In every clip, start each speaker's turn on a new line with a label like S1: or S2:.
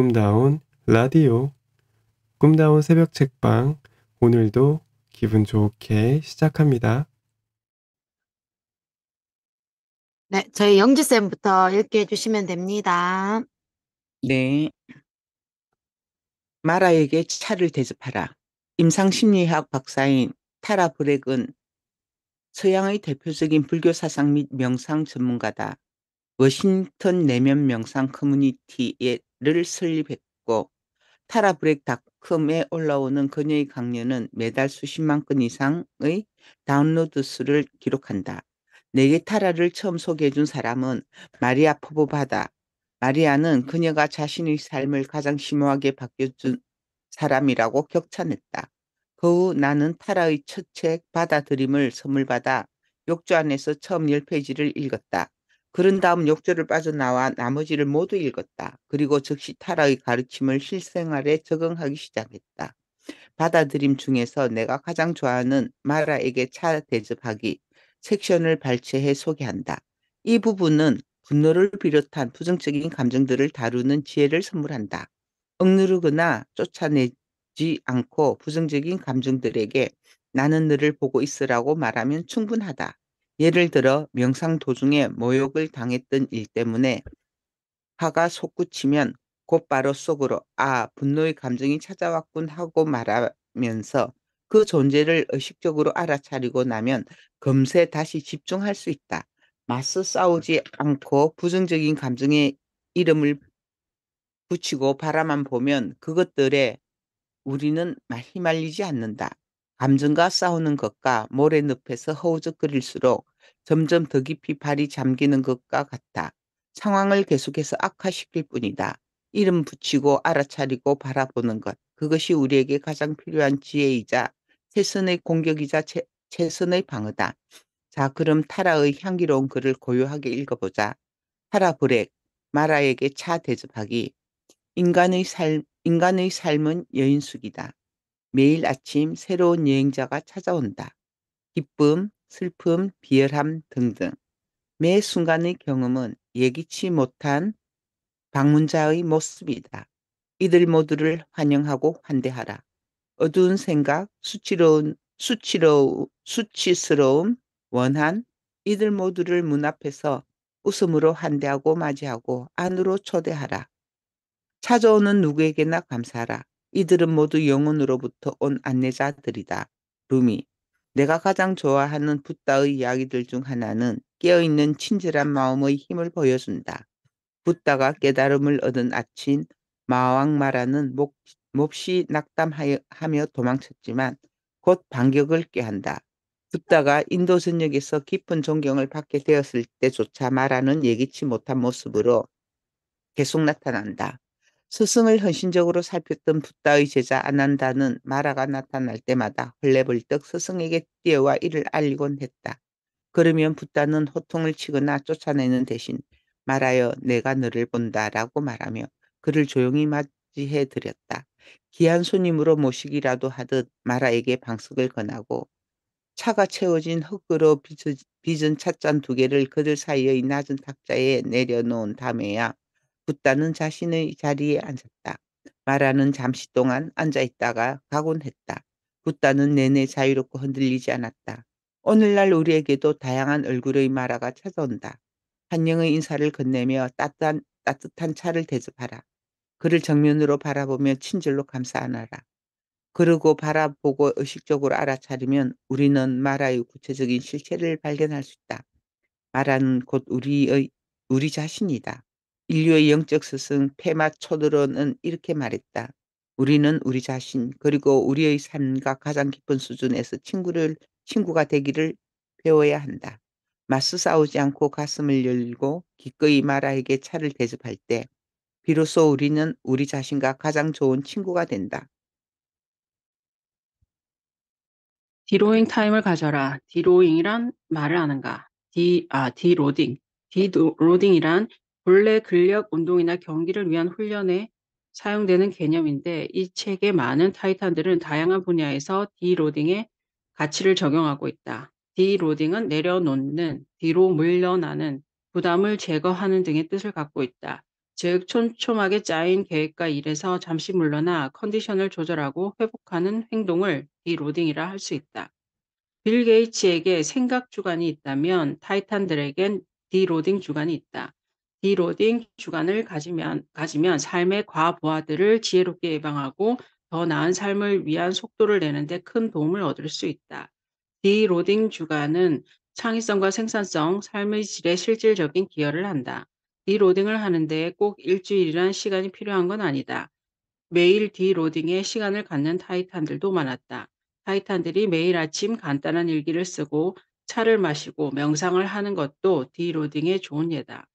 S1: 꿈다운 라디오, 꿈다운 새벽 책방, 오늘도 기분 좋게 시작합니다.
S2: 네, 저희 영지쌤부터 읽게 해주시면 됩니다.
S3: 네. 마라에게 차를 대접하라. 임상심리학 박사인 타라 브렉은 서양의 대표적인 불교 사상 및 명상 전문가다. 워싱턴 내면 명상 커뮤니티를 설립했고 타라브렉닷컴에 올라오는 그녀의 강연은 매달 수십만 건 이상의 다운로드 수를 기록한다. 내게 타라를 처음 소개해준 사람은 마리아 포보바다. 마리아는 그녀가 자신의 삶을 가장 심오하게 바뀌어준 사람이라고 격찬했다. 그 후 나는 타라의 첫 책 받아들임을 선물 받아 욕조 안에서 처음 10페이지를 읽었다. 그런 다음 욕조를 빠져나와 나머지를 모두 읽었다. 그리고 즉시 타라의 가르침을 실생활에 적응하기 시작했다. 받아들임 중에서 내가 가장 좋아하는 마라에게 차 대접하기 섹션을 발췌해 소개한다. 이 부분은 분노를 비롯한 부정적인 감정들을 다루는 지혜를 선물한다. 억누르거나 쫓아내지 않고 부정적인 감정들에게 나는 너를 보고 있으라고 말하면 충분하다. 예를 들어 명상 도중에 모욕을 당했던 일 때문에 화가 솟구치면 곧바로 속으로 분노의 감정이 찾아왔군 하고 말하면서 그 존재를 의식적으로 알아차리고 나면 금세 다시 집중할 수 있다. 맞서 싸우지 않고 부정적인 감정에 이름을 붙이고 바라만 보면 그것들에 우리는 휘말리지 않는다. 감정과 싸우는 것과 모래늪에서 허우적거릴수록 점점 더 깊이 발이 잠기는 것과 같다. 상황을 계속해서 악화시킬 뿐이다. 이름 붙이고 알아차리고 바라보는 것. 그것이 우리에게 가장 필요한 지혜이자 최선의 공격이자 최선의 방어다. 자, 그럼 타라의 향기로운 글을 고요하게 읽어보자. 타라 브렉, 마라에게 차 대접하기. 인간의 삶은 여인숙이다. 매일 아침 새로운 여행자가 찾아온다. 기쁨, 슬픔, 비열함 등등. 매 순간의 경험은 예기치 못한 방문자의 모습이다. 이들 모두를 환영하고 환대하라. 어두운 생각, 수치스러움, 원한, 이들 모두를 문 앞에서 웃음으로 환대하고 맞이하고 안으로 초대하라. 찾아오는 누구에게나 감사하라. 이들은 모두 영혼으로부터 온 안내자들이다. 루미. 내가 가장 좋아하는 붓다의 이야기들 중 하나는 깨어있는 친절한 마음의 힘을 보여준다. 붓다가 깨달음을 얻은 아침 마왕마라는 몹시 낙담하며 도망쳤지만 곧 반격을 꾀한다. 붓다가 인도 전역에서 깊은 존경을 받게 되었을 때조차 마라는 예기치 못한 모습으로 계속 나타난다. 스승을 헌신적으로 살폈던 붓다의 제자 아난다는 마라가 나타날 때마다 헐레벌떡 스승에게 뛰어와 이를 알리곤 했다. 그러면 붓다는 호통을 치거나 쫓아내는 대신 마라여 내가 너를 본다라고 말하며 그를 조용히 맞이해 드렸다. 귀한 손님으로 모시기라도 하듯 마라에게 방석을 권하고 차가 채워진 흙으로 빚은 찻잔 2개를 그들 사이의 낮은 탁자에 내려놓은 다음에야 붓다는 자신의 자리에 앉았다. 마라는 잠시 동안 앉아있다가 가곤 했다. 붓다는 내내 자유롭고 흔들리지 않았다. 오늘날 우리에게도 다양한 얼굴의 마라가 찾아온다. 환영의 인사를 건네며 따뜻한 차를 대접하라. 그를 정면으로 바라보며 친절로 감사 안아라. 그러고 바라보고 의식적으로 알아차리면 우리는 마라의 구체적인 실체를 발견할 수 있다. 마라는 곧 우리 자신이다. 인류의 영적 스승 페마 초드로는 이렇게 말했다. 우리는 우리 자신 그리고 우리의 삶과 가장 깊은 수준에서 친구가 되기를 배워야 한다. 맞서 싸우지 않고 가슴을 열고 기꺼이 마라에게 차를 대접할 때 비로소 우리는 우리 자신과 가장 좋은 친구가 된다.
S4: 디로잉 타임을 가져라. 디로잉이란 말을 아는가? 디로딩. 디로딩이란 본래 근력 운동이나 경기를 위한 훈련에 사용되는 개념인데 이 책의 많은 타이탄들은 다양한 분야에서 디로딩의 가치를 적용하고 있다. 디로딩은 내려놓는, 뒤로 물러나는, 부담을 제거하는 등의 뜻을 갖고 있다. 즉 촘촘하게 짜인 계획과 일에서 잠시 물러나 컨디션을 조절하고 회복하는 행동을 디로딩이라 할 수 있다. 빌 게이츠에게 생각 주간이 있다면 타이탄들에겐 디로딩 주간이 있다. 디로딩 주간을 가지면 삶의 과부하들을 지혜롭게 예방하고 더 나은 삶을 위한 속도를 내는데 큰 도움을 얻을 수 있다. 디로딩 주간은 창의성과 생산성, 삶의 질에 실질적인 기여를 한다. 디로딩을 하는 데 꼭 일주일이란 시간이 필요한 건 아니다. 매일 디로딩에 시간을 갖는 타이탄들도 많았다. 타이탄들이 매일 아침 간단한 일기를 쓰고 차를 마시고 명상을 하는 것도 디로딩의 좋은 예다.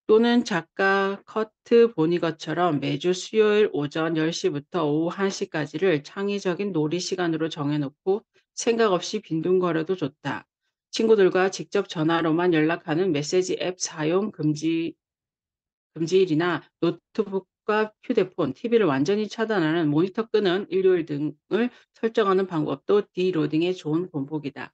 S4: 또는 작가 커트 보니거처럼 매주 수요일 오전 10시부터 오후 1시까지를 창의적인 놀이 시간으로 정해놓고 생각 없이 빈둥거려도 좋다. 친구들과 직접 전화로만 연락하는 메시지 앱 사용 금지일이나 노트북과 휴대폰, TV를 완전히 차단하는 모니터 끄는 일요일 등을 설정하는 방법도 디로딩의 좋은 본보기다.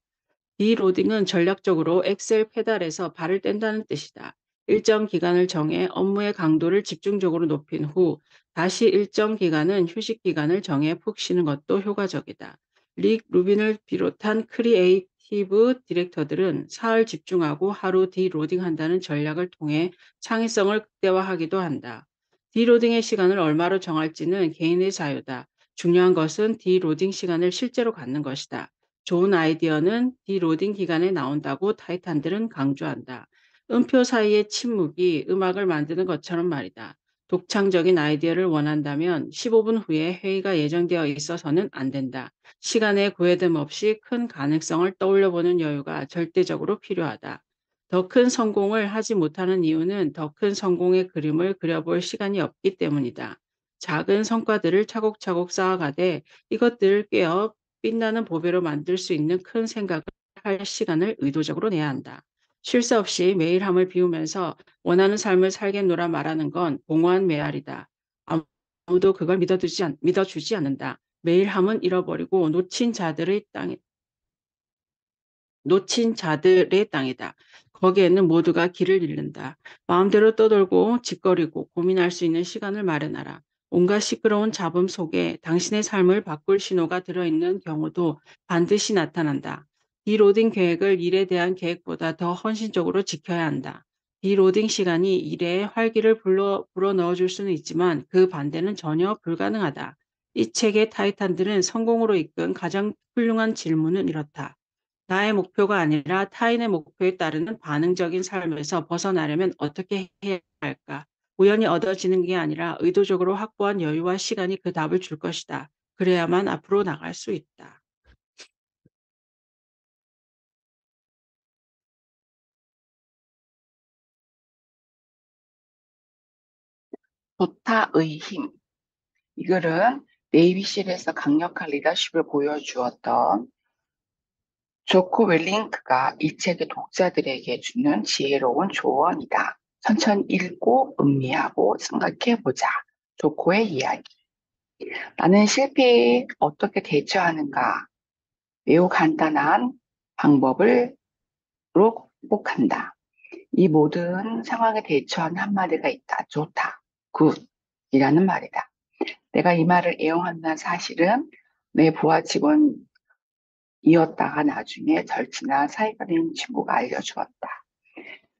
S4: 디로딩은 전략적으로 엑셀 페달에서 발을 뗀다는 뜻이다. 일정 기간을 정해 업무의 강도를 집중적으로 높인 후 다시 일정 기간은 휴식 기간을 정해 푹 쉬는 것도 효과적이다. 릭 루빈을 비롯한 크리에이티브 디렉터들은 사흘 집중하고 하루 디로딩한다는 전략을 통해 창의성을 극대화하기도 한다. 디로딩의 시간을 얼마로 정할지는 개인의 자유다. 중요한 것은 디로딩 시간을 실제로 갖는 것이다. 좋은 아이디어는 디로딩 기간에 나온다고 타이탄들은 강조한다. 음표 사이의 침묵이 음악을 만드는 것처럼 말이다. 독창적인 아이디어를 원한다면 15분 후에 회의가 예정되어 있어서는 안 된다. 시간의 구애됨 없이 큰 가능성을 떠올려보는 여유가 절대적으로 필요하다. 더 큰 성공을 하지 못하는 이유는 더 큰 성공의 그림을 그려볼 시간이 없기 때문이다. 작은 성과들을 차곡차곡 쌓아가되 이것들을 꿰어 빛나는 보배로 만들 수 있는 큰 생각을 할 시간을 의도적으로 내야 한다. 쉴 새 없이 매일 함을 비우면서 원하는 삶을 살겠노라 말하는 건 공허한 메아리다. 아무도 그걸 믿어주지 않는다. 매일 함은 잃어버리고 놓친 자들의 땅이다. 거기에는 모두가 길을 잃는다. 마음대로 떠돌고 짓거리고 고민할 수 있는 시간을 마련하라. 온갖 시끄러운 잡음 속에 당신의 삶을 바꿀 신호가 들어있는 경우도 반드시 나타난다. 디로딩 계획을 일에 대한 계획보다 더 헌신적으로 지켜야 한다. 디로딩 시간이 일에 활기를 불어넣어줄 수는 있지만 그 반대는 전혀 불가능하다. 이 책의 타이탄들은 성공으로 이끈 가장 훌륭한 질문은 이렇다. 나의 목표가 아니라 타인의 목표에 따르는 반응적인 삶에서 벗어나려면 어떻게 해야 할까? 우연히 얻어지는 게 아니라 의도적으로 확보한 여유와 시간이 그 답을 줄 것이다. 그래야만 앞으로 나갈 수 있다.
S5: 조타의 힘. 이 글은 네이비실에서 강력한 리더십을 보여주었던 조코 웰링크가 이 책의 독자들에게 주는 지혜로운 조언이다. 천천히 읽고 음미하고 생각해보자. 조코의 이야기. 나는 실패에 어떻게 대처하는가? 매우 간단한 방법으로 극복한다. 이 모든 상황에 대처하는 한마디가 있다. 좋다. 굿이라는 말이다. 내가 이 말을 애용한다는 사실은 내 부하 직원이었다가 나중에 절친한 사이가 된 친구가 알려주었다.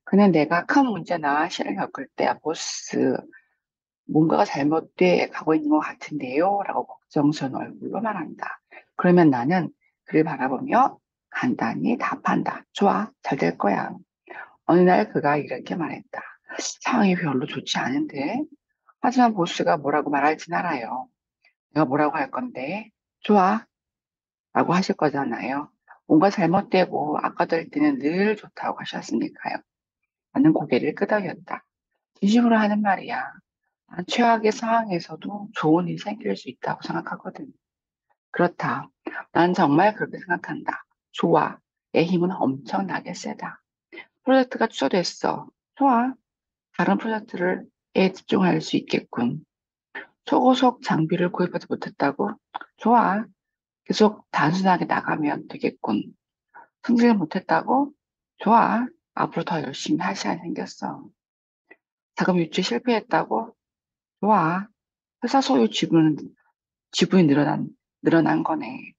S5: 그는 내가 큰 문제나 시련을 겪을 때 보스, 뭔가가 잘못돼 가고 있는 것 같은데요? 라고 걱정스러운 얼굴로 말한다. 그러면 나는 그를 바라보며 간단히 답한다. 좋아, 잘 될 거야. 어느 날 그가 이렇게 말했다. 상황이 별로 좋지 않은데? 하지만 보스가 뭐라고 말할진 알아요. 내가 뭐라고 할 건데? 좋아, 라고 하실 거잖아요. 뭔가 잘못되고 악화될 때는 늘 좋다고 하셨으니까요. 나는 고개를 끄덕였다. 진심으로 하는 말이야. 난 최악의 상황에서도 좋은 일이 생길 수 있다고 생각하거든. 그렇다. 난 정말 그렇게 생각한다. 좋아. 내 힘은 엄청나게 세다. 프로젝트가 취소됐어. 좋아. 다른 프로젝트에 집중할 수 있겠군. 초고속 장비를 구입하지 못했다고? 좋아. 계속 단순하게 나가면 되겠군. 승진을 못했다고? 좋아. 앞으로 더 열심히 할 시간이 생겼어. 자금 유치에 실패했다고? 좋아. 회사 소유 지분이 늘어난 거네.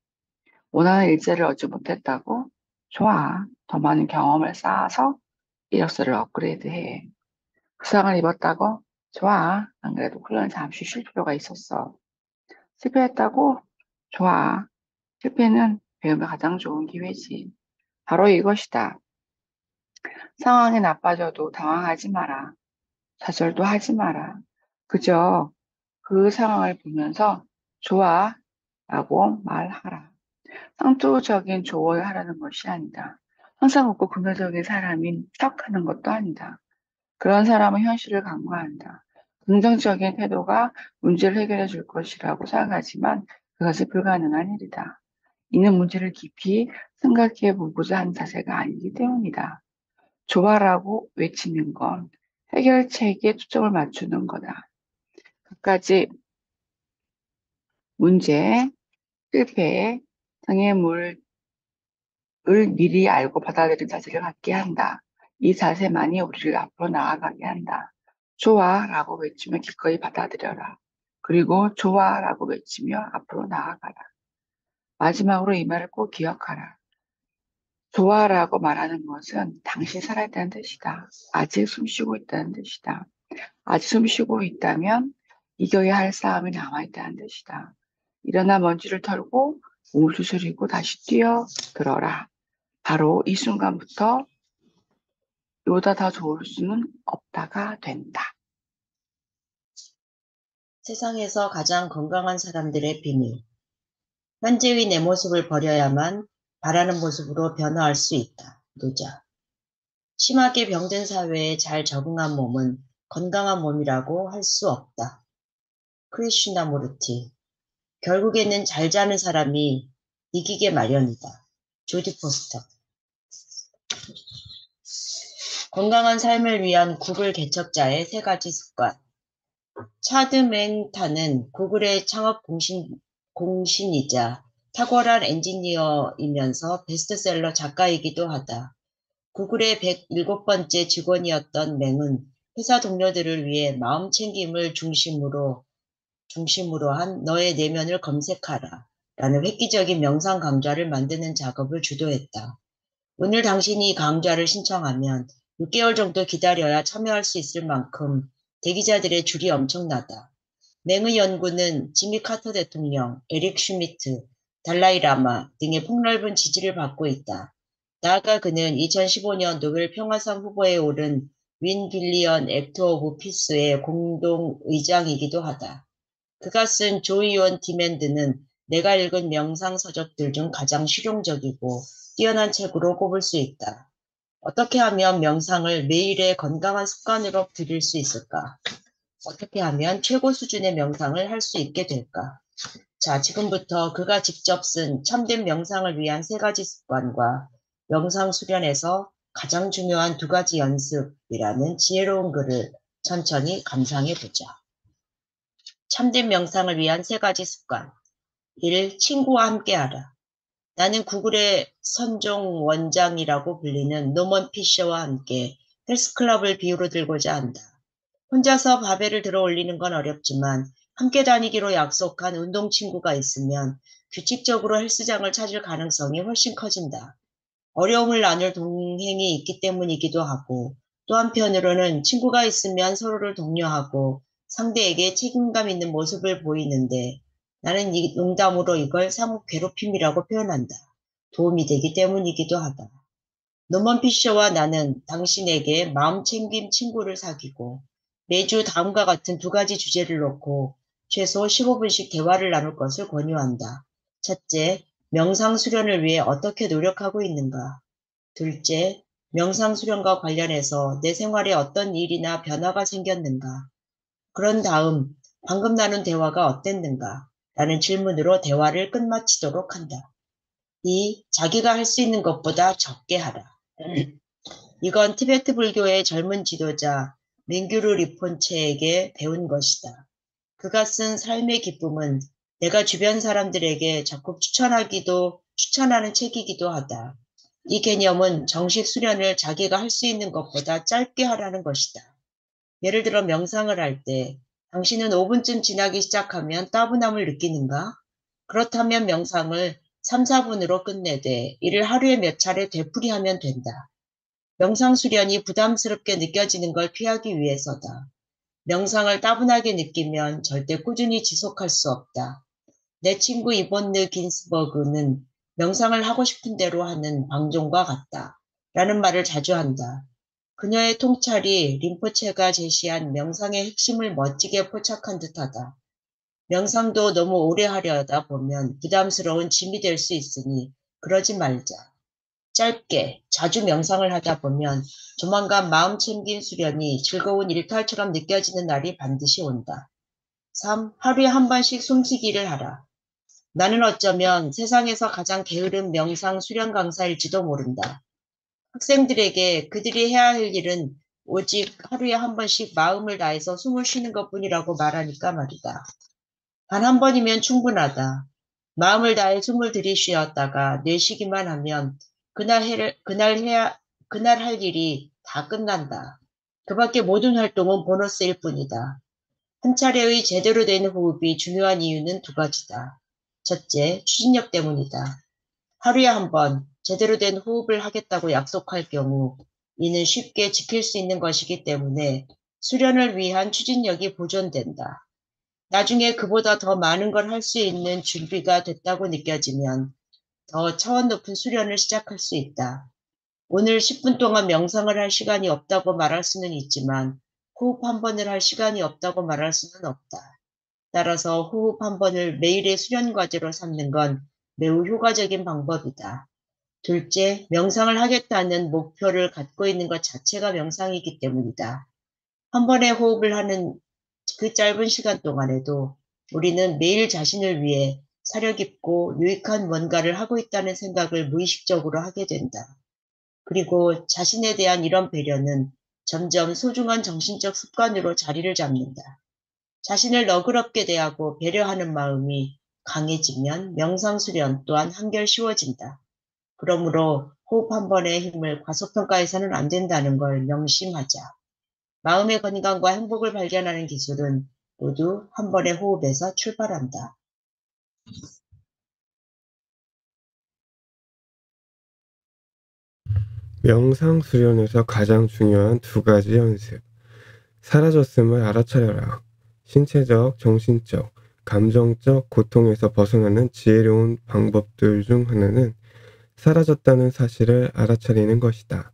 S5: 원하는 일자리를 얻지 못했다고? 좋아. 더 많은 경험을 쌓아서 이력서를 업그레이드해. 부상을 입었다고? 좋아. 안 그래도 훈련을 잠시 쉴 필요가 있었어. 실패했다고? 좋아. 실패는 배움의 가장 좋은 기회지. 바로 이것이다. 상황이 나빠져도 당황하지 마라. 좌절도 하지 마라. 그저 그 상황을 보면서 좋아 라고 말하라. 상투적인 조언을 하라는 것이 아니다. 항상 웃고 긍정적인 사람인 척하는 것도 아니다. 그런 사람은 현실을 간과한다. 긍정적인 태도가 문제를 해결해 줄 것이라고 생각하지만 그것이 불가능한 일이다. 이는 문제를 깊이 생각해 보고자 하는 자세가 아니기 때문이다. 좋아라고 외치는 건 해결책에 초점을 맞추는 거다. 끝까지 문제, 실패, 장애물을 미리 알고 받아들이는 자세를 갖게 한다. 이 자세만이 우리를 앞으로 나아가게 한다. 좋아 라고 외치며 기꺼이 받아들여라. 그리고 좋아 라고 외치며 앞으로 나아가라. 마지막으로 이 말을 꼭 기억하라. 좋아라고 말하는 것은 당신 살아있다는 뜻이다. 아직 숨쉬고 있다는 뜻이다. 아직 숨쉬고 있다면 이겨야 할 싸움이 남아있다는 뜻이다. 일어나 먼지를 털고 몸을 추스리고 다시 뛰어들어라. 바로 이 순간부터 이보다 더 좋을 수는 없다가 된다.
S6: 세상에서 가장 건강한 사람들의 비밀. 현재의 내 모습을 버려야만 바라는 모습으로 변화할 수 있다. 노자. 심하게 병든 사회에 잘 적응한 몸은 건강한 몸이라고 할 수 없다. 크리슈나무르티. 결국에는 잘 자는 사람이 이기게 마련이다. 조디 포스터. 건강한 삶을 위한 구글 개척자의 3가지 습관. 차드 맹타는 구글의 창업 공신이자 탁월한 엔지니어이면서 베스트셀러 작가이기도 하다. 구글의 107번째 직원이었던 맹은 회사 동료들을 위해 마음 챙김을 중심으로 한 너의 내면을 검색하라 라는 획기적인 명상 강좌를 만드는 작업을 주도했다. 오늘 당신이 강좌를 신청하면 6개월 정도 기다려야 참여할 수 있을 만큼 대기자들의 줄이 엄청나다. 맹의 연구는 지미 카터 대통령, 에릭 슈미트, 달라이 라마 등의 폭넓은 지지를 받고 있다. 나아가 그는 2015년 노벨 평화상 후보에 오른 윈 빌리언 액터 오브 피스의 공동 의장이기도 하다. 그가 쓴 조이온 디맨드는 내가 읽은 명상 서적들 중 가장 실용적이고 뛰어난 책으로 꼽을 수 있다. 어떻게 하면 명상을 매일의 건강한 습관으로 들일 수 있을까? 어떻게 하면 최고 수준의 명상을 할 수 있게 될까? 자, 지금부터 그가 직접 쓴 참된 명상을 위한 3가지 습관과 명상 수련에서 가장 중요한 2가지 연습이라는 지혜로운 글을 천천히 감상해 보자. 참된 명상을 위한 3가지 습관. 1. 친구와 함께하라. 나는 구글의 선종 원장이라고 불리는 노먼 피셔와 함께 헬스클럽을 비유로 들고자 한다. 혼자서 바벨을 들어 올리는 건 어렵지만 함께 다니기로 약속한 운동 친구가 있으면 규칙적으로 헬스장을 찾을 가능성이 훨씬 커진다. 어려움을 나눌 동행이 있기 때문이기도 하고 또 한편으로는 친구가 있으면 서로를 독려하고 상대에게 책임감 있는 모습을 보이는데 나는 농담으로 이걸 상호 괴롭힘이라고 표현한다. 도움이 되기 때문이기도 하다. 노먼 피셔와 나는 당신에게 마음 챙김 친구를 사귀고 매주 다음과 같은 2가지 주제를 놓고 최소 15분씩 대화를 나눌 것을 권유한다. 첫째, 명상 수련을 위해 어떻게 노력하고 있는가? 둘째, 명상 수련과 관련해서 내 생활에 어떤 일이나 변화가 생겼는가? 그런 다음 방금 나눈 대화가 어땠는가? 라는 질문으로 대화를 끝마치도록 한다. 2. 자기가 할 수 있는 것보다 적게 하라. 이건 티베트 불교의 젊은 지도자 맹규르 리폰체에게 배운 것이다. 그가 쓴 삶의 기쁨은 내가 주변 사람들에게 적극 추천하는 책이기도 하다. 이 개념은 정식 수련을 자기가 할 수 있는 것보다 짧게 하라는 것이다. 예를 들어 명상을 할 때 당신은 5분쯤 지나기 시작하면 따분함을 느끼는가? 그렇다면 명상을 3, 4분으로 끝내되 이를 하루에 몇 차례 되풀이하면 된다. 명상 수련이 부담스럽게 느껴지는 걸 피하기 위해서다. 명상을 따분하게 느끼면 절대 꾸준히 지속할 수 없다. 내 친구 이본느 긴스버그는 명상을 하고 싶은 대로 하는 방종과 같다. 라는 말을 자주 한다. 그녀의 통찰이 림포체가 제시한 명상의 핵심을 멋지게 포착한 듯하다. 명상도 너무 오래 하려다 보면 부담스러운 짐이 될 수 있으니 그러지 말자. 짧게 자주 명상을 하다 보면 조만간 마음 챙긴 수련이 즐거운 일탈처럼 느껴지는 날이 반드시 온다. 3. 하루에 한 번씩 숨쉬기를 하라. 나는 어쩌면 세상에서 가장 게으른 명상 수련 강사일지도 모른다. 학생들에게 그들이 해야 할 일은 오직 하루에 한 번씩 마음을 다해서 숨을 쉬는 것뿐이라고 말하니까 말이다. 단 한 번이면 충분하다. 마음을 다해 숨을 들이쉬었다가 내쉬기만 하면 그날 할 일이 다 끝난다. 그 밖의 모든 활동은 보너스일 뿐이다. 한 차례의 제대로 된 호흡이 중요한 이유는 두 가지다. 첫째, 추진력 때문이다. 하루에 한 번 제대로 된 호흡을 하겠다고 약속할 경우 이는 쉽게 지킬 수 있는 것이기 때문에 수련을 위한 추진력이 보존된다. 나중에 그보다 더 많은 걸 할 수 있는 준비가 됐다고 느껴지면 더 차원 높은 수련을 시작할 수 있다. 오늘 10분 동안 명상을 할 시간이 없다고 말할 수는 있지만 호흡 한 번을 할 시간이 없다고 말할 수는 없다. 따라서 호흡 한 번을 매일의 수련 과제로 삼는 건 매우 효과적인 방법이다. 둘째, 명상을 하겠다는 목표를 갖고 있는 것 자체가 명상이기 때문이다. 한 번의 호흡을 하는 그 짧은 시간 동안에도 우리는 매일 자신을 위해 사려 깊고 유익한 뭔가를 하고 있다는 생각을 무의식적으로 하게 된다. 그리고 자신에 대한 이런 배려는 점점 소중한 정신적 습관으로 자리를 잡는다. 자신을 너그럽게 대하고 배려하는 마음이 강해지면 명상 수련 또한 한결 쉬워진다. 그러므로 호흡 한 번의 힘을 과소평가해서는 안 된다는 걸 명심하자. 마음의 건강과 행복을 발견하는 기술은 모두 한 번의 호흡에서 출발한다.
S1: 명상 수련에서 가장 중요한 두 가지 연습. 사라졌음을 알아차려라. 신체적, 정신적, 감정적 고통에서 벗어나는 지혜로운 방법들 중 하나는 사라졌다는 사실을 알아차리는 것이다.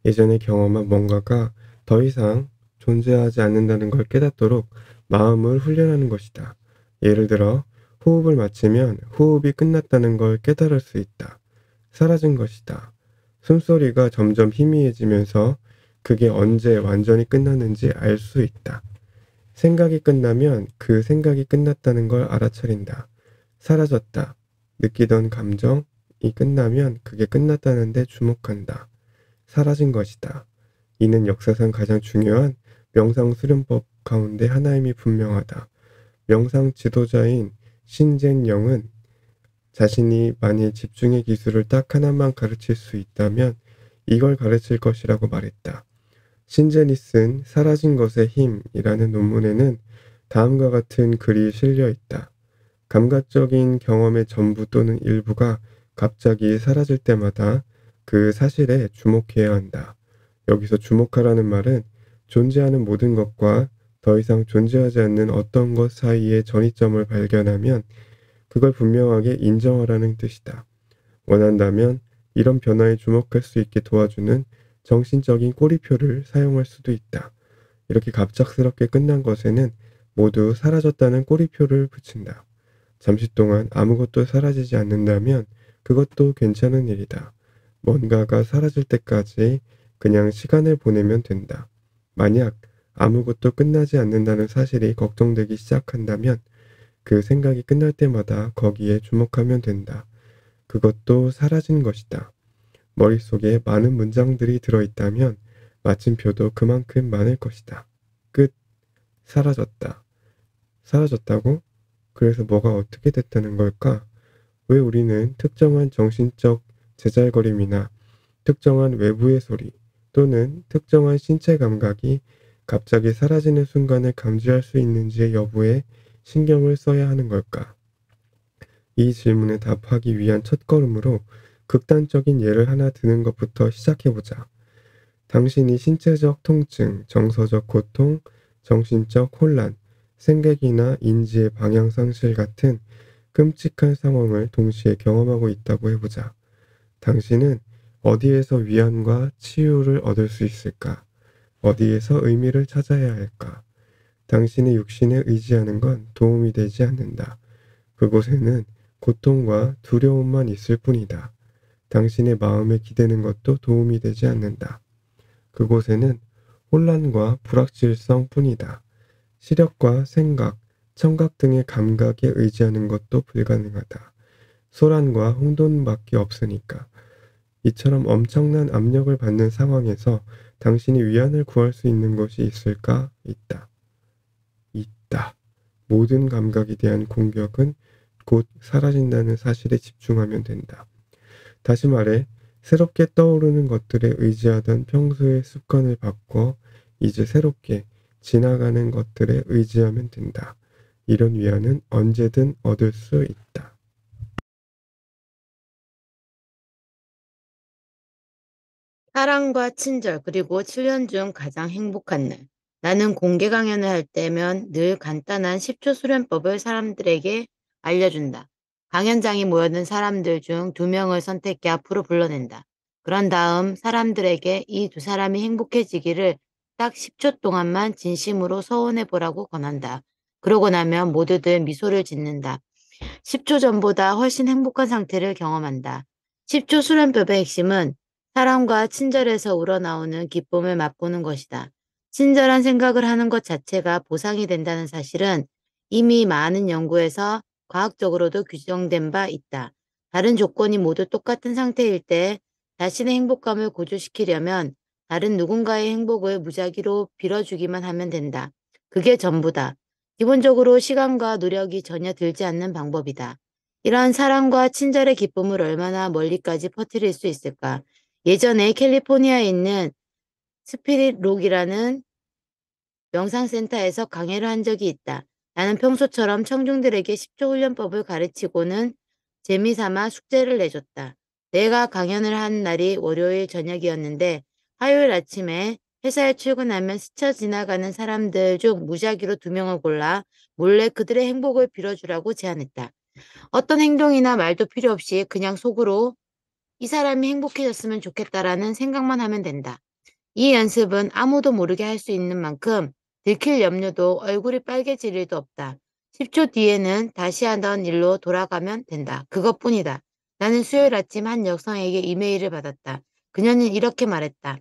S1: 예전에 경험한 뭔가가 더 이상 존재하지 않는다는 걸 깨닫도록 마음을 훈련하는 것이다. 예를 들어 호흡을 마치면 호흡이 끝났다는 걸 깨달을 수 있다. 사라진 것이다. 숨소리가 점점 희미해지면서 그게 언제 완전히 끝났는지 알 수 있다. 생각이 끝나면 그 생각이 끝났다는 걸 알아차린다. 사라졌다. 느끼던 감정이 끝나면 그게 끝났다는 데 주목한다. 사라진 것이다. 이는 역사상 가장 중요한 명상 수련법 가운데 하나임이 분명하다. 명상 지도자인 신젠영은 자신이 만일 집중의 기술을 딱 하나만 가르칠 수 있다면 이걸 가르칠 것이라고 말했다. 신젠이 쓴 사라진 것의 힘이라는 논문에는 다음과 같은 글이 실려 있다. 감각적인 경험의 전부 또는 일부가 갑자기 사라질 때마다 그 사실에 주목해야 한다. 여기서 주목하라는 말은 존재하는 모든 것과 더 이상 존재하지 않는 어떤 것 사이의 전이점을 발견하면 그걸 분명하게 인정하라는 뜻이다. 원한다면 이런 변화에 주목할 수 있게 도와주는 정신적인 꼬리표를 사용할 수도 있다. 이렇게 갑작스럽게 끝난 것에는 모두 사라졌다는 꼬리표를 붙인다. 잠시 동안 아무것도 사라지지 않는다면 그것도 괜찮은 일이다. 뭔가가 사라질 때까지 그냥 시간을 보내면 된다. 만약 아무것도 끝나지 않는다는 사실이 걱정되기 시작한다면 그 생각이 끝날 때마다 거기에 주목하면 된다. 그것도 사라진 것이다. 머릿속에 많은 문장들이 들어있다면 마침표도 그만큼 많을 것이다. 끝. 사라졌다. 사라졌다고? 그래서 뭐가 어떻게 됐다는 걸까? 왜 우리는 특정한 정신적 제잘거림이나 특정한 외부의 소리 또는 특정한 신체 감각이 갑자기 사라지는 순간을 감지할 수 있는지의 여부에 신경을 써야 하는 걸까? 이 질문에 답하기 위한 첫걸음으로 극단적인 예를 하나 드는 것부터 시작해보자. 당신이 신체적 통증, 정서적 고통, 정신적 혼란, 생각이나 인지의 방향 상실 같은 끔찍한 상황을 동시에 경험하고 있다고 해보자. 당신은 어디에서 위안과 치유를 얻을 수 있을까? 어디에서 의미를 찾아야 할까? 당신의 육신에 의지하는 건 도움이 되지 않는다. 그곳에는 고통과 두려움만 있을 뿐이다. 당신의 마음에 기대는 것도 도움이 되지 않는다. 그곳에는 혼란과 불확실성 뿐이다. 시력과 생각, 청각 등의 감각에 의지하는 것도 불가능하다. 소란과 혼돈밖에 없으니까. 이처럼 엄청난 압력을 받는 상황에서 당신이 위안을 구할 수 있는 것이 있을까? 있다. 있다. 모든 감각에 대한 공격은 곧 사라진다는 사실에 집중하면 된다. 다시 말해, 새롭게 떠오르는 것들에 의지하던 평소의 습관을 바꿔 이제 새롭게 지나가는 것들에 의지하면 된다. 이런 위안은 언제든 얻을 수 있다.
S2: 사랑과 친절 그리고 7년 중 가장 행복한 날. 나는 공개 강연을 할 때면 늘 간단한 10초 수련법을 사람들에게 알려준다. 강연장에 모여든 사람들 중 2명을 선택해 앞으로 불러낸다. 그런 다음 사람들에게 이 2사람이 행복해지기를 딱 10초 동안만 진심으로 서원해 보라고 권한다. 그러고 나면 모두들 미소를 짓는다. 10초 전보다 훨씬 행복한 상태를 경험한다. 10초 수련법의 핵심은 사랑과 친절에서 우러나오는 기쁨을 맛보는 것이다. 친절한 생각을 하는 것 자체가 보상이 된다는 사실은 이미 많은 연구에서 과학적으로도 규정된 바 있다. 다른 조건이 모두 똑같은 상태일 때 자신의 행복감을 고조시키려면 다른 누군가의 행복을 무작위로 빌어주기만 하면 된다. 그게 전부다. 기본적으로 시간과 노력이 전혀 들지 않는 방법이다. 이러한 사랑과 친절의 기쁨을 얼마나 멀리까지 퍼뜨릴 수 있을까? 예전에 캘리포니아에 있는 스피릿록이라는 명상센터에서 강의를 한 적이 있다. 나는 평소처럼 청중들에게 10초 훈련법을 가르치고는 재미삼아 숙제를 내줬다. 내가 강연을 한 날이 월요일 저녁이었는데 화요일 아침에 회사에 출근하면 스쳐 지나가는 사람들 중 무작위로 2명을 골라 몰래 그들의 행복을 빌어주라고 제안했다. 어떤 행동이나 말도 필요 없이 그냥 속으로 이 사람이 행복해졌으면 좋겠다라는 생각만 하면 된다. 이 연습은 아무도 모르게 할 수 있는 만큼 들킬 염려도 얼굴이 빨개질 일도 없다. 10초 뒤에는 다시 하던 일로 돌아가면 된다. 그것뿐이다. 나는 수요일 아침 한 여성에게 이메일을 받았다. 그녀는 이렇게 말했다.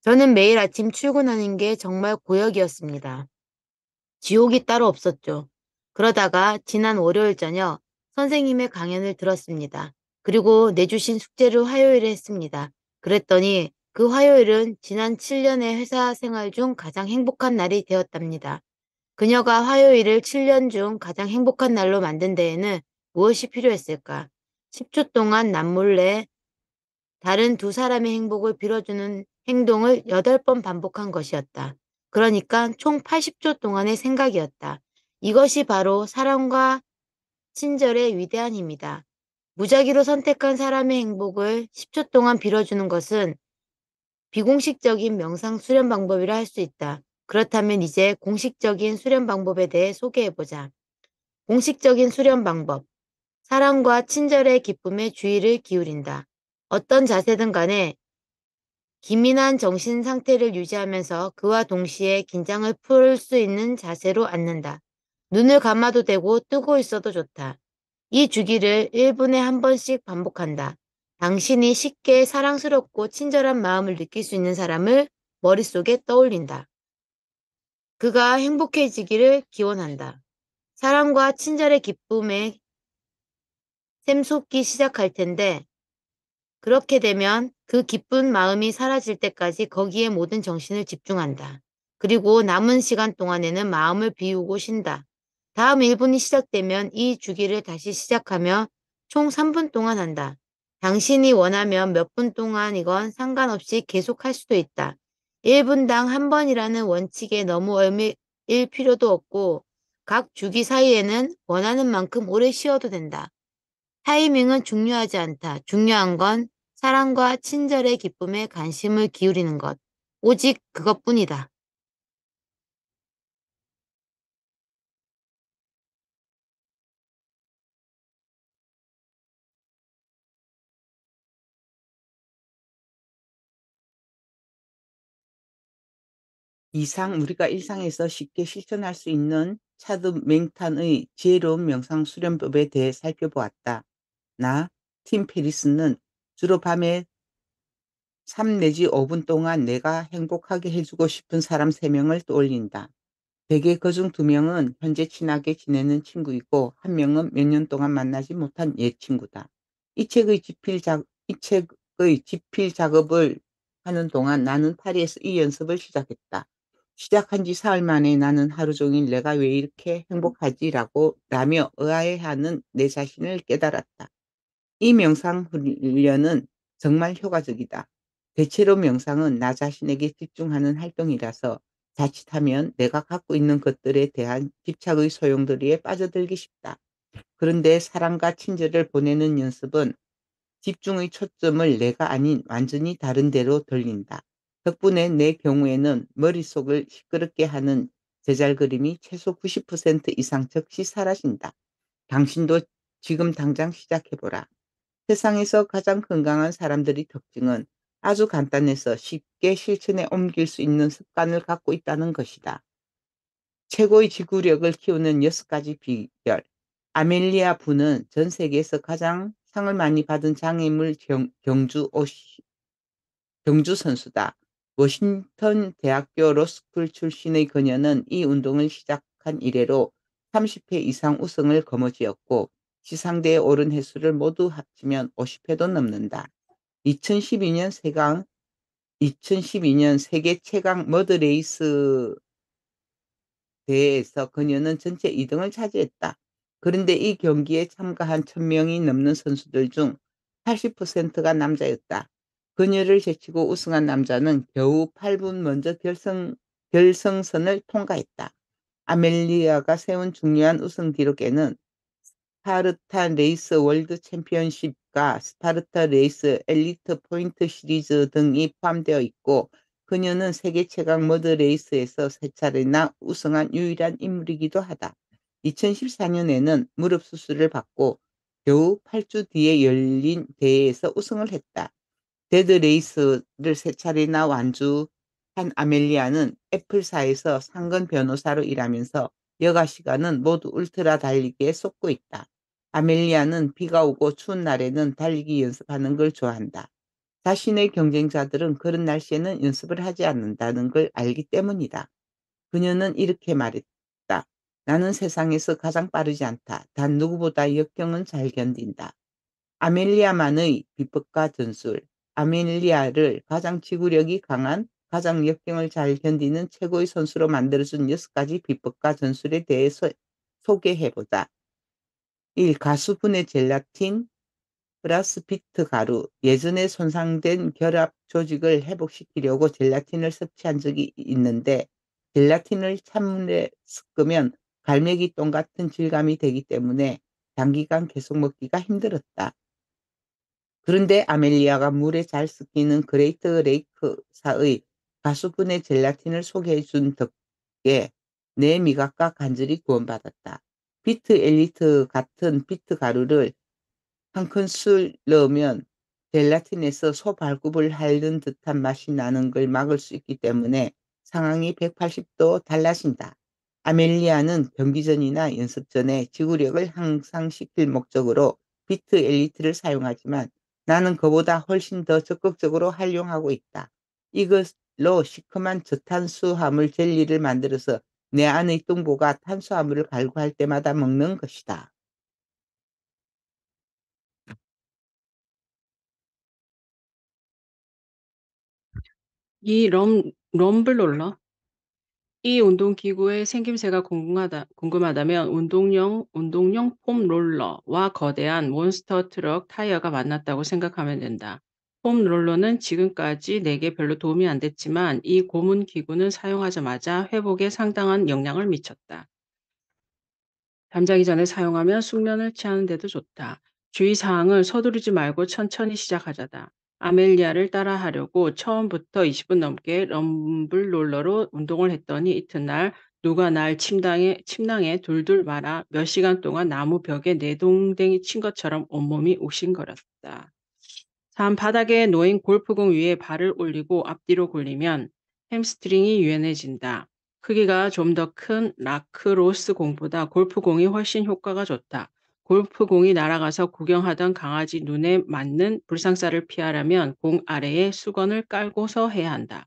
S2: 저는 매일 아침 출근하는 게 정말 고역이었습니다. 지옥이 따로 없었죠. 그러다가 지난 월요일 저녁 선생님의 강연을 들었습니다. 그리고 내주신 숙제를 화요일에 했습니다. 그랬더니 그 화요일은 지난 7년의 회사 생활 중 가장 행복한 날이 되었답니다. 그녀가 화요일을 7년 중 가장 행복한 날로 만든 데에는 무엇이 필요했을까? 10초 동안 남몰래 다른 2사람의 행복을 빌어주는 행동을 8번 반복한 것이었다. 그러니까 총 80초 동안의 생각이었다. 이것이 바로 사랑과 친절의 위대한 힘이다. 무작위로 선택한 사람의 행복을 10초 동안 빌어주는 것은 비공식적인 명상 수련 방법이라 할 수 있다. 그렇다면 이제 공식적인 수련 방법에 대해 소개해보자. 공식적인 수련 방법. 사랑과 친절의 기쁨에 주의를 기울인다. 어떤 자세든 간에 기민한 정신 상태를 유지하면서 그와 동시에 긴장을 풀 수 있는 자세로 앉는다. 눈을 감아도 되고 뜨고 있어도 좋다. 이 주기를 1분에 한 번씩 반복한다. 당신이 쉽게 사랑스럽고 친절한 마음을 느낄 수 있는 사람을 머릿속에 떠올린다. 그가 행복해지기를 기원한다. 사랑과 친절의 기쁨에 샘솟기 시작할 텐데 그렇게 되면 그 기쁜 마음이 사라질 때까지 거기에 모든 정신을 집중한다. 그리고 남은 시간 동안에는 마음을 비우고 쉰다. 다음 1분이 시작되면 이 주기를 다시 시작하며 총 3분 동안 한다. 당신이 원하면 몇 분 동안이건 상관없이 계속할 수도 있다. 1분당 한 번이라는 원칙에 너무 얽매일 필요도 없고 각 주기 사이에는 원하는 만큼 오래 쉬어도 된다. 타이밍은 중요하지 않다. 중요한 건 사랑과 친절의 기쁨에 관심을 기울이는 것. 오직 그것뿐이다.
S3: 이상 우리가 일상에서 쉽게 실천할 수 있는 차드 맹탄의 지혜로운 명상 수련법에 대해 살펴보았다. 나, 팀 페리스는 주로 밤에 3 내지 5분 동안 내가 행복하게 해주고 싶은 사람 3명을 떠올린다. 대개 그중 2명은 현재 친하게 지내는 친구이고 1명은 몇 년 동안 만나지 못한 옛 친구다. 이 책의 집필 작업을 하는 동안 나는 파리에서 이 연습을 시작했다. 시작한 지 사흘 만에 나는 하루 종일 내가 왜 이렇게 행복하지라고 라며 의아해하는 내 자신을 깨달았다. 이 명상 훈련은 정말 효과적이다. 대체로 명상은 나 자신에게 집중하는 활동이라서 자칫하면 내가 갖고 있는 것들에 대한 집착의 소용돌이에 빠져들기 쉽다. 그런데 사랑과 친절을 보내는 연습은 집중의 초점을 내가 아닌 완전히 다른 데로 돌린다. 덕분에 내 경우에는 머릿속을 시끄럽게 하는 제잘 그림이 최소 90% 이상 즉시 사라진다. 당신도 지금 당장 시작해보라. 세상에서 가장 건강한 사람들의 특징은 아주 간단해서 쉽게 실천에 옮길 수 있는 습관을 갖고 있다는 것이다. 최고의 지구력을 키우는 6가지 비결. 아멜리아 부는 전 세계에서 가장 상을 많이 받은 장애물 경주 선수다. 워싱턴 대학교 로스쿨 출신의 그녀는 이 운동을 시작한 이래로 30회 이상 우승을 거머쥐었고 시상대에 오른 횟수를 모두 합치면 50회도 넘는다. 2012년 세계 최강 머드레이스 대회에서 그녀는 전체 2등을 차지했다. 그런데 이 경기에 참가한 1000명이 넘는 선수들 중 80%가 남자였다. 그녀를 제치고 우승한 남자는 겨우 8분 먼저 결승선을 통과했다. 아멜리아가 세운 중요한 우승 기록에는 스파르타 레이스 월드 챔피언십과 스파르타 레이스 엘리트 포인트 시리즈 등이 포함되어 있고 그녀는 세계 최강 머드 레이스에서 3차례나 우승한 유일한 인물이기도 하다. 2014년에는 무릎 수술을 받고 겨우 8주 뒤에 열린 대회에서 우승을 했다. 데드 레이스를 3차례나 완주한 아멜리아는 애플사에서 상근 변호사로 일하면서 여가 시간은 모두 울트라 달리기에 쏟고 있다. 아멜리아는 비가 오고 추운 날에는 달리기 연습하는 걸 좋아한다. 자신의 경쟁자들은 그런 날씨에는 연습을 하지 않는다는 걸 알기 때문이다. 그녀는 이렇게 말했다. 나는 세상에서 가장 빠르지 않다. 단 누구보다 역경은 잘 견딘다. 아멜리아만의 비법과 전술. 아멜리아를 가장 지구력이 강한, 가장 역경을 잘 견디는 최고의 선수로 만들어준 6가지 비법과 전술에 대해서 소개해보자. 1. 가수분해 젤라틴 플러스 비트 가루. 예전에 손상된 결합 조직을 회복시키려고 젤라틴을 섭취한 적이 있는데 젤라틴을 찬물에 섞으면 갈매기 똥 같은 질감이 되기 때문에 장기간 계속 먹기가 힘들었다. 그런데 아멜리아가 물에 잘 섞이는 그레이트 레이크사의 가수분해 젤라틴을 소개해 준 덕에 내 미각과 간절히 구원받았다. 비트 엘리트 같은 비트 가루를 한 큰술 넣으면 젤라틴에서 소발굽을 핥는 듯한 맛이 나는 걸 막을 수 있기 때문에 상황이 180도 달라진다. 아멜리아는 경기 전이나 연습 전에 지구력을 향상시킬 목적으로 비트 엘리트를 사용하지만 나는 그보다 훨씬 더 적극적으로 활용하고 있다. 이것로 시큼한 저탄수화물 젤리를 만들어서 내 안의 뚱보가 탄수화물을 갈구할 때마다 먹는 것이다.
S4: 이 럼블롤러? 이 운동기구의 생김새가 궁금하다면 운동용 폼 롤러와 거대한 몬스터 트럭 타이어가 만났다고 생각하면 된다. 폼 롤러는 지금까지 내게 별로 도움이 안 됐지만 이 고문 기구는 사용하자마자 회복에 상당한 영향을 미쳤다. 잠자기 전에 사용하면 숙면을 취하는 데도 좋다. 주의사항을 서두르지 말고 천천히 시작하자다. 아멜리아를 따라하려고 처음부터 20분 넘게 럼블 롤러로 운동을 했더니 이튿날 누가 날 침낭에 둘둘 말아 몇 시간 동안 나무 벽에 내동댕이 친 것처럼 온몸이 욱신거렸다. 바닥에 놓인 골프공 위에 발을 올리고 앞뒤로 굴리면 햄스트링이 유연해진다. 크기가 좀 더 큰 라크로스 공보다 골프공이 훨씬 효과가 좋다. 골프공이 날아가서 구경하던 강아지 눈에 맞는 불상사를 피하려면 공 아래에 수건을 깔고서 해야 한다.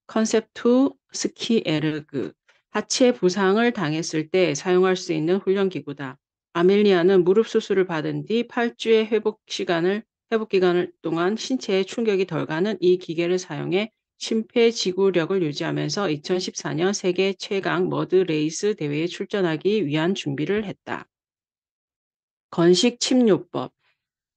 S4: 컨셉2 스키 에르그. 하체 부상을 당했을 때 사용할 수 있는 훈련기구다. 아멜리아는 무릎 수술을 받은 뒤 8주의 회복 기간을 동안 신체에 충격이 덜 가는 이 기계를 사용해 심폐지구력을 유지하면서 2014년 세계 최강 머드 레이스 대회에 출전하기 위한 준비를 했다. 건식 침요법.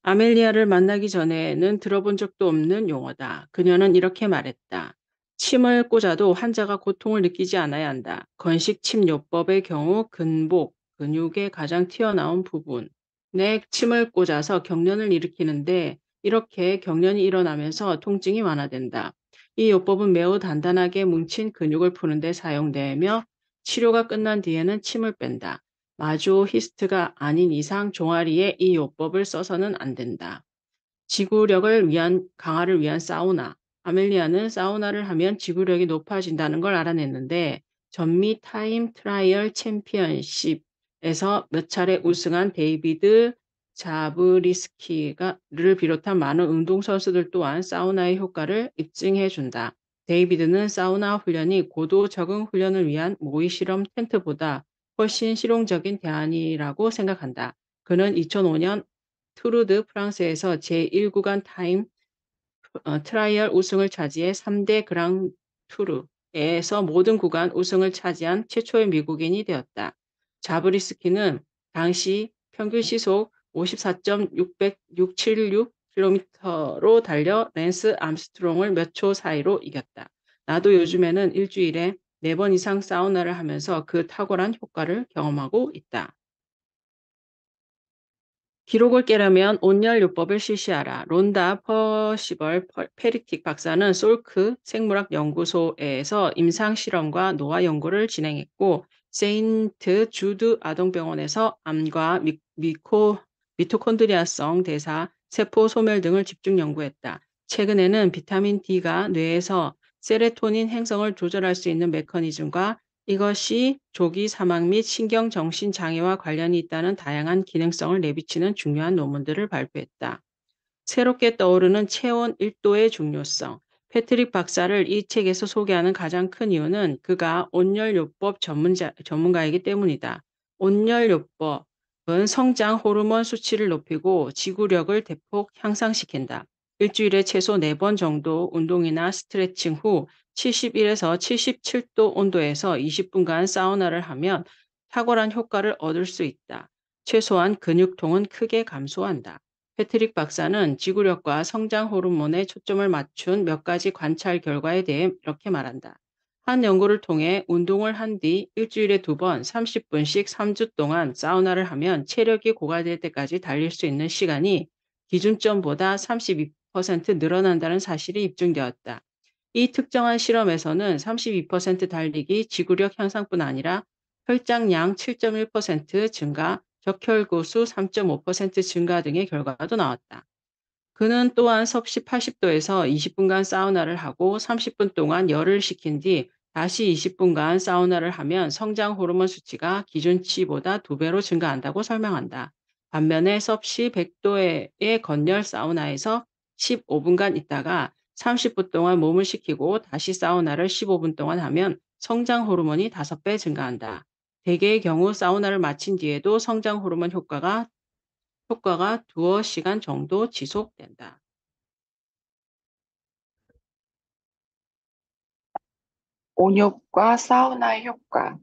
S4: 아멜리아를 만나기 전에는 들어본 적도 없는 용어다. 그녀는 이렇게 말했다. 침을 꽂아도 환자가 고통을 느끼지 않아야 한다. 건식 침요법의 경우 근복, 근육의 가장 튀어나온 부분에 침을 꽂아서 경련을 일으키는데 이렇게 경련이 일어나면서 통증이 완화된다. 이 요법은 매우 단단하게 뭉친 근육을 푸는 데 사용되며 치료가 끝난 뒤에는 침을 뺀다. 마조히스트가 아닌 이상 종아리에 이 요법을 써서는 안 된다. 지구력을 위한 강화를 위한 사우나. 아멜리아는 사우나를 하면 지구력이 높아진다는 걸 알아냈는데 전미 타임 트라이얼 챔피언십에서 몇 차례 우승한 데이비드 자브리스키를 비롯한 많은 운동선수들 또한 사우나의 효과를 입증해 준다. 데이비드는 사우나 훈련이 고도 적응 훈련을 위한 모의 실험 텐트보다 훨씬 실용적인 대안이라고 생각한다. 그는 2005년 투르 드 프랑스에서 제1구간 타임 트라이얼 우승을 차지해 3대 그랑투르에서 모든 구간 우승을 차지한 최초의 미국인이 되었다. 자브리스키는 당시 평균 시속 54.676km로 달려 랜스 암스트롱을 몇 초 사이로 이겼다. 나도 요즘에는 일주일에 4번 이상 사우나를 하면서 그 탁월한 효과를 경험하고 있다. 기록을 깨려면 온열요법을 실시하라. 론다 퍼시벌 페리틱 박사는 솔크 생물학연구소에서 임상실험과 노화 연구를 진행했고 세인트 주드 아동병원에서 암과 미토콘드리아성 대사, 세포 소멸 등을 집중 연구했다. 최근에는 비타민 D가 뇌에서 세로토닌 행성을 조절할 수 있는 메커니즘과 이것이 조기 사망 및 신경정신장애와 관련이 있다는 다양한 기능성을 내비치는 중요한 논문들을 발표했다. 새롭게 떠오르는 체온 1도의 중요성. 패트릭 박사를 이 책에서 소개하는 가장 큰 이유는 그가 온열요법 전문가이기 때문이다. 온열요법은 성장 호르몬 수치를 높이고 지구력을 대폭 향상시킨다. 일주일에 최소 4번 정도 운동이나 스트레칭 후 71에서 77도 온도에서 20분간 사우나를 하면 탁월한 효과를 얻을 수 있다. 최소한 근육통은 크게 감소한다. 패트릭 박사는 지구력과 성장 호르몬에 초점을 맞춘 몇 가지 관찰 결과에 대해 이렇게 말한다. 한 연구를 통해 운동을 한 뒤 일주일에 2번 30분씩 3주 동안 사우나를 하면 체력이 고갈될 때까지 달릴 수 있는 시간이 기준점보다 32% 늘어난다는 사실이 입증되었다. 이 특정한 실험에서는 32% 달리기 지구력 향상뿐 아니라 혈장량 7.1% 증가, 적혈구수 3.5% 증가 등의 결과도 나왔다. 그는 또한 섭씨 80도에서 20분간 사우나를 하고 30분 동안 열을 식힌 뒤 다시 20분간 사우나를 하면 성장 호르몬 수치가 기준치보다 2배로 증가한다고 설명한다. 반면에 섭씨 100도의 건열 사우나에서 15분간 있다가 30분 동안 몸을 식히고 다시 사우나를 15분 동안 하면 성장 호르몬이 5배 증가한다. 대개의 경우 사우나를 마친 뒤에도 성장 호르몬 효과가 두어 시간 정도 지속된다.
S5: 온욕과 사우나의 효과.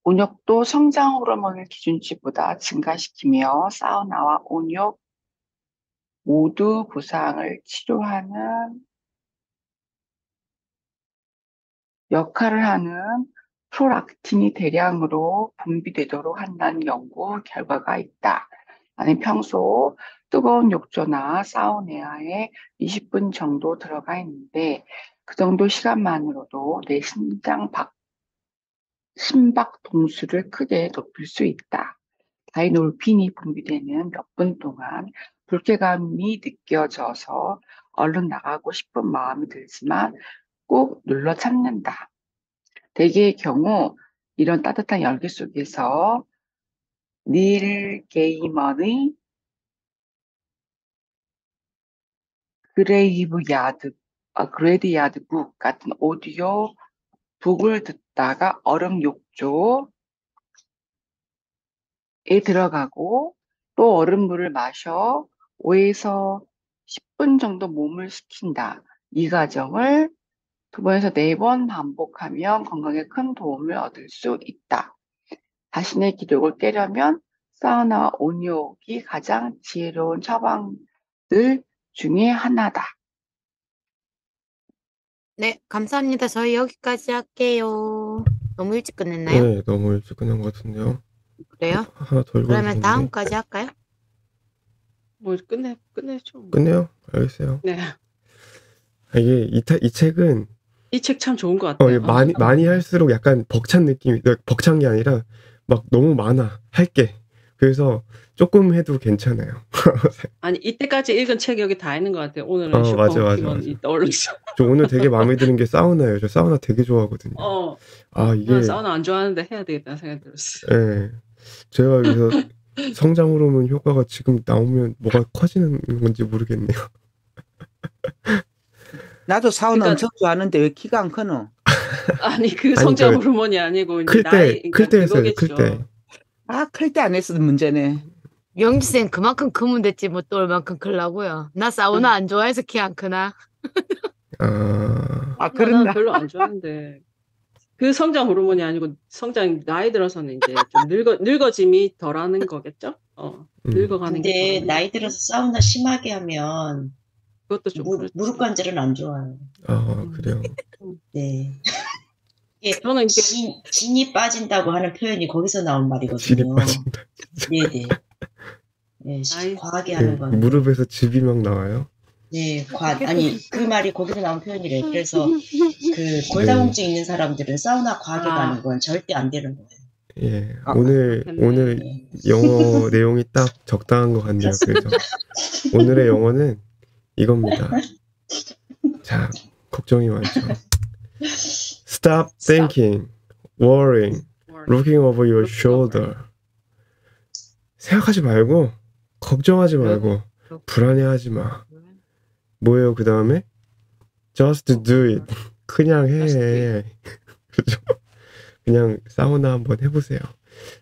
S5: 온욕도 성장 호르몬을 기준치보다 증가시키며 사우나와 온욕 모두 부상을 치료하는 역할을 하는 프롤락틴이 대량으로 분비되도록 한다는 연구 결과가 있다. 나는 평소 뜨거운 욕조나 사우나에 20분 정도 들어가 있는데 그 정도 시간만으로도 내 심박 동수를 크게 높일 수 있다. 다이놀핀이 분비되는 몇 분 동안 불쾌감이 느껴져서 얼른 나가고 싶은 마음이 들지만 꼭 눌러 참는다. 대개의 경우 이런 따뜻한 열기 속에서 닐 게이먼의 그레이브야드 북 같은 오디오 북을 듣다가 얼음 욕조에 들어가고 또 얼음물을 마셔 5에서 10분 정도 몸을 식힌다. 이 과정을 2번에서 4번 반복하면 건강에 큰 도움을 얻을 수 있다. 자신의 기록을 깨려면 사우나 온욕이 가장 지혜로운 처방들 중에 하나다.
S2: 네, 감사합니다. 저희 여기까지 할게요. 너무 일찍 끝냈나요?
S1: 네, 너무 일찍 끝난 것 같은데요.
S2: 그래요?
S1: 하나 더
S2: 그러면
S1: 읽어주시는데.
S2: 다음까지 할까요?
S4: 뭐 끝내죠.
S1: 끝내요? 알겠어요.
S4: 네.
S1: 이게 이 책은
S4: 이 책 참 좋은 것 같아요.
S1: 많이 할수록 약간 벅찬 느낌이, 벅찬 게 아니라 막 너무 많아, 할 게. 그래서 조금 해도 괜찮아요.
S4: 아니 이때까지 읽은 책 여기 다 있는 것 같아요. 오늘은
S1: 맞아.
S4: 슈퍼워먼이 떠올랐어.
S1: 저 오늘 되게 마음에 드는 게 사우나예요. 저 사우나 되게 좋아하거든요. 이게
S4: 난 사우나 안 좋아하는데 해야 되겠다는 생각이 들었어.
S1: 예. 제가 그래서 성장 호르몬 효과가 지금 나오면 뭐가 커지는 건지 모르겠네요.
S3: 나도 사우나
S4: 그러니까-
S3: 엄청 좋아하는데 왜 키가 안 크노?
S4: 아니 그 성장 호르몬이 아니고 이제
S1: 클 때 했어요.
S4: 그거겠죠.
S1: 클 때.
S3: 클 때 안 했어도 문제네.
S2: 영지쌤 그만큼 크면 됐지 뭐 또 얼만큼 크려고요. 나 사우나 안 좋아해서 키 안 크나?
S1: 아,
S3: 그랬나?
S4: 난 별로 안 좋아하는데 그 성장 호르몬이 아니고 나이 들어서는 이제 좀 늙어짐이 덜하는 거겠죠? 늙어가는 게
S6: 근데
S4: 덜하는
S6: 나이 들어서 사우나 심하게 하면
S4: 그것도 좀 그렇죠.
S6: 무릎 관절은 안 좋아요.
S1: 그래요.
S6: 네.
S4: 저는 이게
S6: 진이 빠진다고 하는 표현이 거기서 나온
S1: 질이
S6: 말이거든요.
S1: 빠진다.
S6: 네네. 네,
S4: 아이,
S6: 과하게
S1: 네,
S6: 하는 건.
S1: 무릎에서 즙이 막 나와요.
S6: 네, 아니 그 말이 거기서 나온 표현이래. 그래서 그 골다공증 있는 사람들은 사우나 과하게 가는 건 절대 안 되는 거예요.
S1: 예.
S4: 그렇겠네.
S1: 오늘
S6: 네.
S1: 영어 내용이 딱 적당한 것 같네요. 그래서 오늘의 영어는 이겁니다. 자, 걱정이 많죠. Stop thinking, worrying, looking over your shoulder. 생각하지 말고, 걱정하지 말고, 불안해하지 마. 뭐예요, 그 다음에? Just do it. 그냥 해. 그죠? 그냥 사우나 한번 해보세요.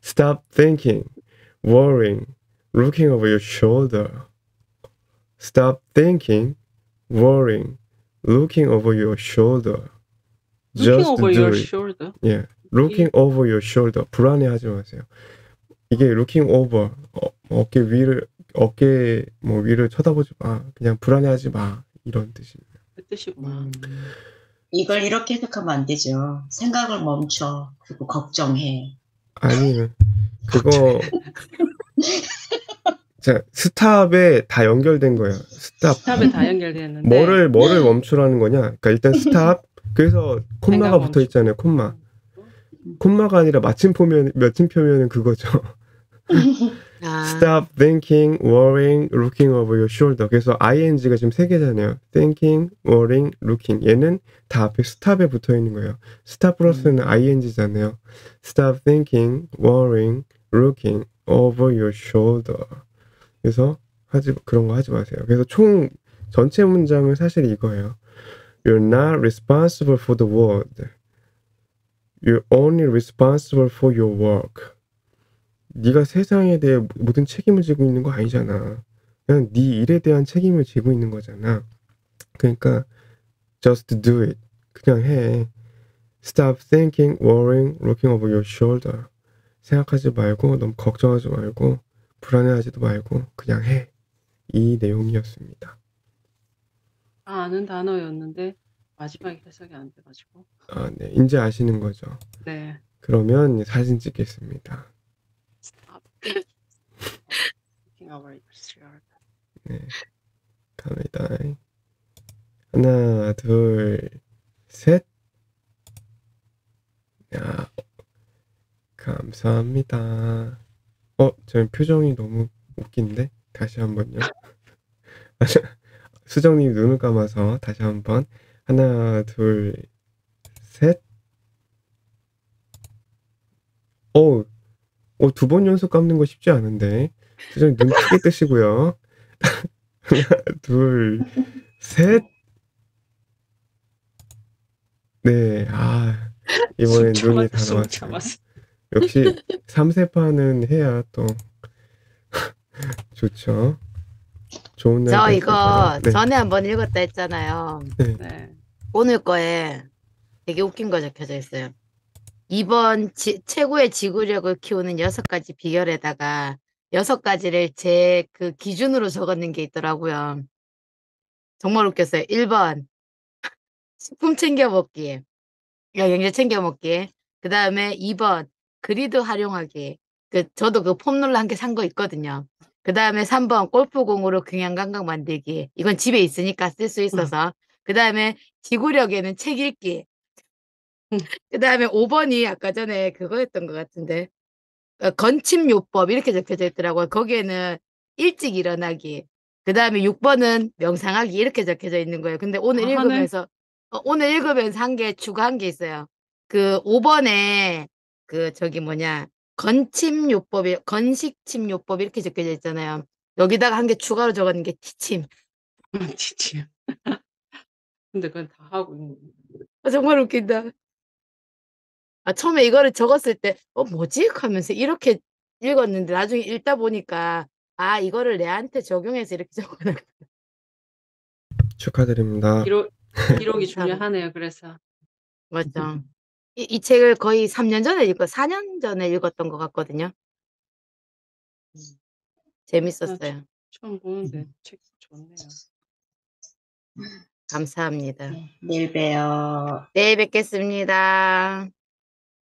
S1: Stop thinking, worrying, looking over your shoulder. Stop thinking, worrying, looking over your shoulder.
S4: Looking
S1: Just
S4: over
S1: do
S4: your
S1: it.
S4: shoulder.
S1: 예, looking over your shoulder. 불안해하지 마세요. 이게 looking over, 어깨 위를 쳐다보지 마. 그냥 불안해하지 마. 이런 뜻입니다.
S4: 그 뜻이구나.
S6: 이걸 이렇게 해석하면 안 되죠. 생각을 멈춰. 그리고 걱정해.
S1: 아니, 그거 자, 스탑에 다 연결된 거예요.
S4: 스탑에 다 연결되었는데
S1: 뭐를 멈추라는 거냐? 그러니까 일단 스탑. 그래서 콤마가
S4: 생각
S1: 붙어 있잖아요. 콤마가 아니라 마침표면은 그거죠. Stop thinking, worrying, looking over your shoulder. 그래서 ing가 지금 3개잖아요. thinking, worrying, looking. 얘는 다 앞에 스탑에 붙어 있는 거예요. 스탑 플러스는 ing잖아요. Stop thinking, worrying, looking over your shoulder. 그래서 그런 거 하지 마세요. 그래서 전체 문장은 사실 이거예요. You're not responsible for the world. You're only responsible for your work. 네가 세상에 대해 모든 책임을 지고 있는 거 아니잖아. 그냥 네 일에 대한 책임을 지고 있는 거잖아. 그러니까 just do it. 그냥 해. Stop thinking, worrying, looking over your shoulder. 생각하지 말고 너무 걱정하지 말고 불안해하지도 말고 그냥 해. 이 내용이었습니다.
S4: 아는 단어였는데 마지막에 해석이 안 돼가지고.
S1: 네. 이제 아시는 거죠?
S4: 네.
S1: 그러면 사진 찍겠습니다.
S4: Stop. Taking our yard.
S1: 네. 갑니다. 하나, 둘, 셋. 야, 감사합니다. 저는 표정이 너무 웃긴데? 다시 한번요. 수정님 눈을 감아서 다시 한번. 하나, 둘, 셋. 두 번 연속 감는 거 쉽지 않은데. 수정님 눈 크게 뜨시고요. 하나, 둘, 셋. 네, 이번엔 눈이 다
S4: 숨
S1: 나왔어요.
S4: 참았어.
S1: 역시 3세판은 해야 또 좋죠. 좋은 날
S2: 저
S1: 될
S2: 이거
S1: 거고요. 네.
S2: 전에 한번 읽었다 했잖아요.
S4: 네.
S2: 오늘 거에 되게 웃긴 거 적혀져 있어요. 이번 최고의 지구력을 키우는 6가지 비결에다가 6가지를 제 그 기준으로 적었는 게 있더라고요. 정말 웃겼어요. 1번 식품 챙겨 먹기. 영양제 챙겨 먹기. 그 다음에 2번 그리드 활용하기. 저도 그 폼롤러 한 개 산 거 있거든요. 그 다음에 3번 골프공으로 균형 감각 만들기. 이건 집에 있으니까 쓸 수 있어서. 그 다음에 지구력에는 책 읽기. 그 다음에 5번이 아까 전에 그거였던 것 같은데 건침요법 이렇게 적혀져 있더라고요. 거기에는 일찍 일어나기. 그 다음에 6번은 명상하기 이렇게 적혀져 있는 거예요. 근데 오늘
S4: 하네.
S2: 읽으면서 한 개 추가한 게 있어요. 그 5번에 건식침요법 이렇게 적혀져 있잖아요. 여기다가 한 개 추가로 적었는 게 티침.
S4: 지치. 근데 그건 다 하고 있는.
S2: 정말 웃긴다. 처음에 이거를 적었을 때 뭐지? 하면서 이렇게 읽었는데 나중에 읽다 보니까 이거를 내한테 적용해서 이렇게 적어놨.
S1: 축하드립니다.
S4: 기록이 중요하네요. 그래서.
S2: 맞죠. 이 책을 거의 3년 전에 4년 전에 읽었던 것 같거든요. 재밌었어요.
S4: 처음 보는데 책 좋네요.
S2: 감사합니다.
S6: 내일 봬요.
S2: 내일 뵙겠습니다.